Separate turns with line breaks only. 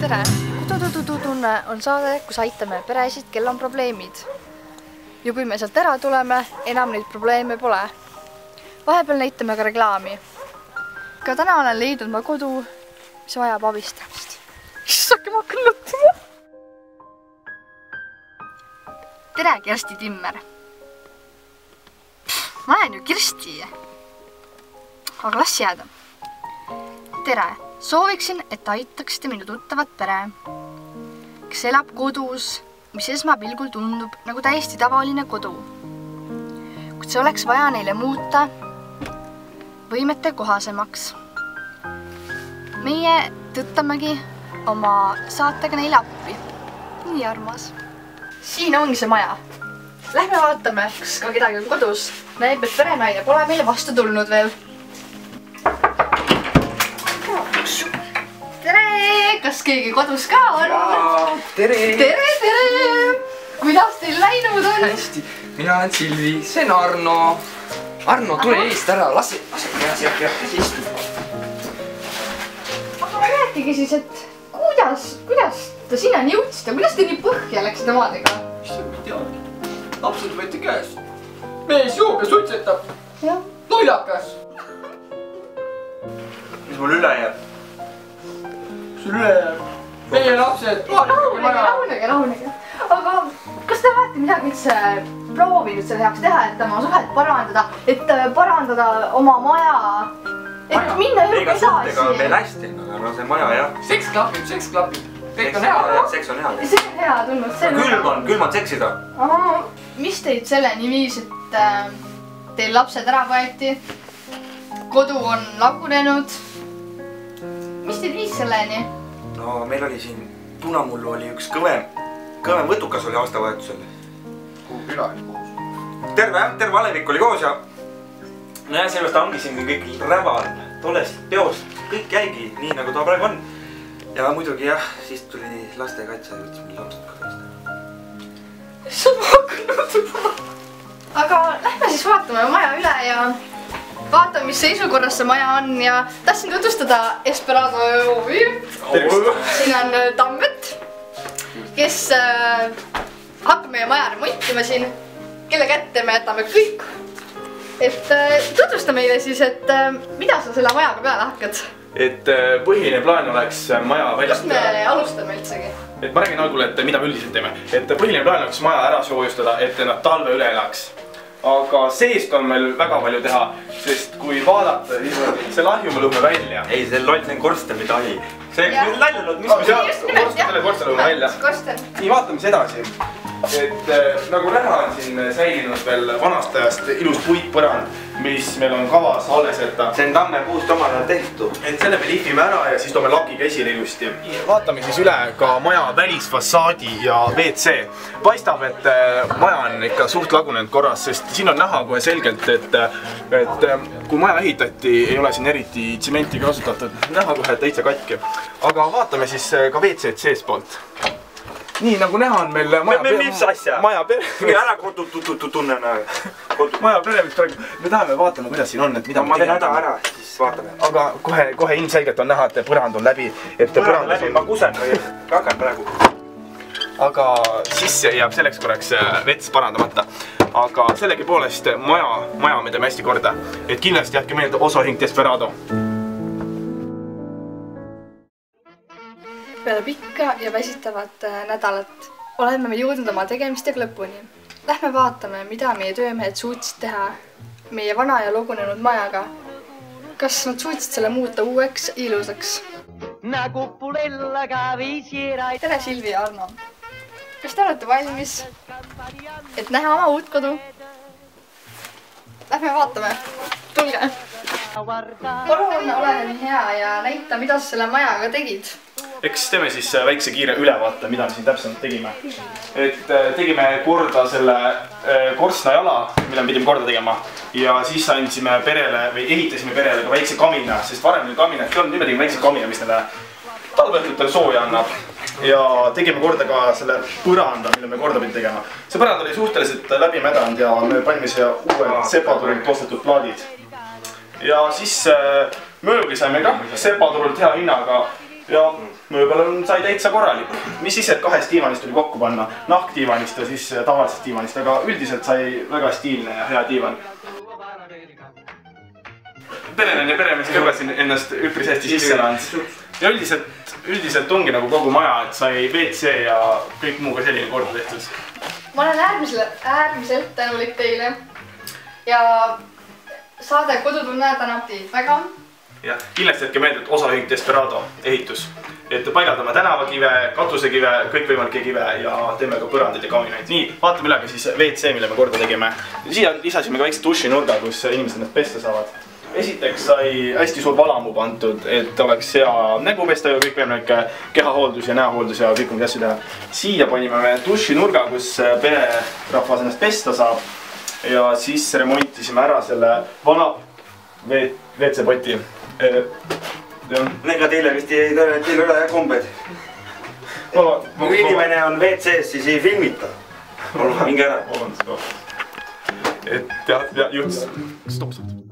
tere! Kodutunne on saade, kus aitame peresid, kel on probleemid. Ja kui me sealt ära tuleme, enam neid probleeme pole. Vahepeal näitame ka reklaami. Ka täna olen leidnud ma kodu, mis vajab abistamist. Issake, ma hakkan lõttuma! Tere, Kersti Timmer! Ma olen ju Kirsti. Aga las jääda. Tere! Sooviksin, et aitaksite minu tuttavat pere, kes elab kodus, mis esmapilgul tundub nagu täiesti tavaline kodu. Kuid see oleks vaja neile muuta võimete kohasemaks. Meie tõttamegi oma saatega neile appi. Nii armas. Siin ongi see maja. Lähme vaatame, kas ka kedagi on kodus. Näeb, et perenaine pole meile vastu tulnud veel. Tere! Kas keegi kodus ka on?
Jaa, tere!
Tere, tere! Kuidas teil läinud on?
Hästi, mina olen Silvi, see on Arno. Arno, tule eest ära, lase siia istu.
Aga rääkige siis, et kuidas te sinna jõudsite? Kuidas te nii põhja läksite maadega?
Mis sa ei tea? Lapsed võeti käest. Mees joob ja suitsetab. Lollakas. Mis mul üle jääb? Meie lapsed,
Rahunege. Aga kas te olete midagi üldse proovinud selle heaks teha, et oma suhet parandada, et parandada oma maja, et minna jõuga edasi?
Suhtega on meil hästi, aga see maja jah.
Seks klapib. Kõik on hea.
Seks on hea.
See on hea tundnud.
Külm on seksida.
Mis teid selleni viis, et teil lapsed ära võeti, kodu on lagunenud? Mis teid viis selleni?
No meil oli siin, Punamullu oli üks kõvem võtukas oli aastavahetusel.
Kuhu küla oli koos?
Terve alevik oli koos ja näe, sellest hangisin kõik räval tollest peost. Kõik jäigi nii, nagu ta praegu on. Ja muidugi jah, siis tuli lastekaitse ja võttis meil lapsed kodust.
Issand, ma hakkan lõtuma. Aga lähme siis vaatame maja üle ja vaatame, mis seisukorras see maja on ja tahtsin tutvustada Esperado Ovi. Siin on Tammet, kes hakkab meie maja remontima siin, kelle kätte me jätame kõik. Et tutvusta meile siis, et mida sa selle majaga peale hakkad?
Et põhiline plaan oleks maja väljast...
Kust me alustame üldsegi?
Et ma räägin algul, et mida me üldiselt teeme. Et põhiline plaan oleks maja ära soojustada, et nad talve üle elaks. Aga seest on meil väga palju teha, sest kui vaadata, siis see lahju me lõhume välja.
Ei, see loll, see on korsten, mida ei. See on läljanud, mis me seal
korsten lõhume välja. Nii, vaatame siis edasi. Et nagu näha on siin säilinud veel vanast ajast ilus puitpõrand, mis meil on kavas alles jätta.
See on tamme puust omal ajal tehtud.
Et selle me lihvime ära ja siis toome lakiga esile ilusti. Vaatame siis üle ka maja välisfassaadi ja WC. Paistab, et maja on ikka suht lagunenud korras, sest siin on näha kohe selgelt, et kui maja ehitati, ei ole siin eriti tsementi kasutatud. Näha kohe täitsa katki. Aga vaatame siis ka WC-d seespoolt. Nii nagu näha on meil
mis asja? Maja pere... Ära tunnen.
Maja pere, mis praegu... Me tahame vaatama, kuidas siin on, et mida...
Ma teen häda ära, siis vaatame.
Aga kohe ilmselgelt on näha, et põrand on läbi.
Põrand on läbi, ma kusen või kakan praegu.
Aga sisse jääb selleks korraks vets parandamata. Aga sellegi poolest maja me teeme hästi korda. Et kindlasti jätke meelde osaühing Desperado.
Peale pikka ja väsitavat nädalat oleme me jõudnud oma tegemistega lõpuni. Lähme vaatame, mida meie töömehed suutsid teha meie vana ja logunenud majaga. Kas nad suutsid selle muuta uueks ilusaks? Tere Silvi ja Arno! Kas te olete valmis, et näha oma uut kodu? Lähme vaatame! Tulge! Palun ole nii hea ja näita, mida sa selle majaga tegid.
Eks teeme siis väikse kiire ülevaate, mida me siin täpselt tegime. Et tegime korda selle korstna jala, mille me pidime korda tegema. Ja siis andsime perele või ehitasime perele ka väikse kamina, sest varem neil kaminat ei olnud, nüüd me tegime väikse kamina, mis neile talveõhtutel sooja annab. Ja tegime korda ka selle põranda, mille me korda pidime tegema. See põrand oli suhteliselt läbimädanud ja me panime siia uued sepaturult ostetud plaadid. Ja siis mööbli saime ka sepaturult hea hinnaga ja mööbel sai täitsa korralik. Mis siis, et 2 diivanist tuli kokku panna, nahkdiivanist ja siis tavalisest diivanist, aga üldiselt sai väga stiilne ja hea diivan. Pereline peremees ka siin ennast üpris hästi sisse elanud. Ja üldiselt ongi nagu kogu maja, et sai WC ja kõik muu ka selline korda tehtud.
Ma olen äärmiselt tänulik teile ja saade Kodutunne tänab teid väga.
Jah, kindlasti jätke meelde, et osaühing Desperado ehitus. Et paigaldame tänavakive, katusekive, kõikvõimalikke kive ja teeme ka põrandaid ja kaminaid. Nii, vaatame üle ka siis WC, mille me korda tegime. Siia lisasime ka väikse dušinurga, kus inimesed need pesta saavad. Esiteks sai hästi suur valamu pandud, et oleks hea nägu pesta ja kõikvõimalikke kehahooldus ja näohooldus ja kõik asju teha. Siia panime me dušinurga, kus pererahvas ennast pesta saab. Ja siis remontisime ära selle vana WC-poti.
Ega teile vist ei ole üle kombed. Kui inimene on WC-s, siis ei filmita. Minge ära.
Et jah, juhtus. Stopp.